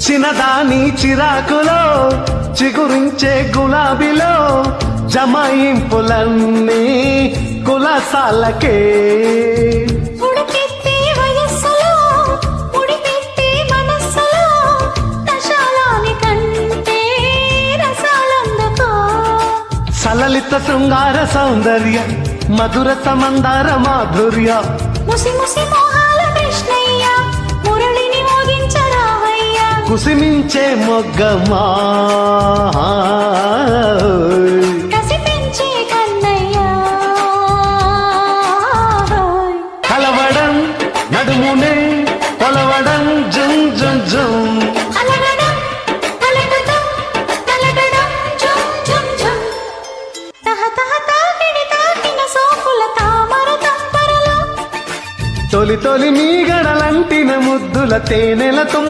చిన్నదాని చిరాకులో చిగురించే గులాబీలో జమాయింపులన్నీ కులసాలకే. సలలిత శృంగార సౌందర్య మధుర సమందార మాధుర్య ముసి ముసి మోహాల కృష్ణయ్య మురళిని మోగించరావయ్య కుసిమించే మొగ్గమా కసిపించే కన్నయ్య కలవడం నడుమునే కొలవడం జుం జుం జుం తొలి తొలి మీ గడలంటిన ముద్దుల తేనెల